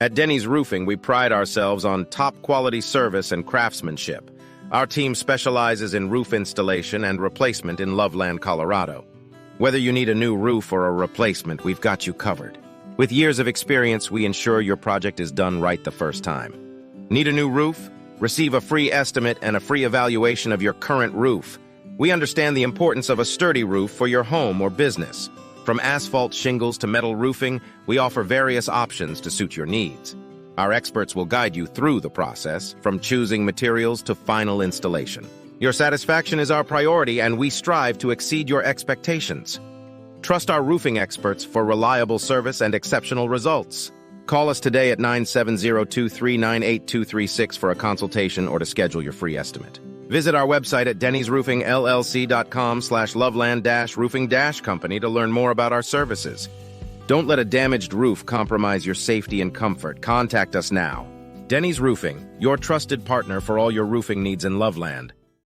At Denny's Roofing, we pride ourselves on top-quality service and craftsmanship. Our team specializes in roof installation and replacement in Loveland, Colorado. Whether you need a new roof or a replacement, we've got you covered. With years of experience, we ensure your project is done right the first time. Need a new roof? Receive a free estimate and a free evaluation of your current roof. We understand the importance of a sturdy roof for your home or business. From asphalt shingles to metal roofing, we offer various options to suit your needs. Our experts will guide you through the process, from choosing materials to final installation. Your satisfaction is our priority, and we strive to exceed your expectations. Trust our roofing experts for reliable service and exceptional results. Call us today at 970-239-8236 for a consultation or to schedule your free estimate. Visit our website at dennysroofingllc.com/loveland-roofing-company to learn more about our services. Don't let a damaged roof compromise your safety and comfort. Contact us now. Denny's Roofing, your trusted partner for all your roofing needs in Loveland.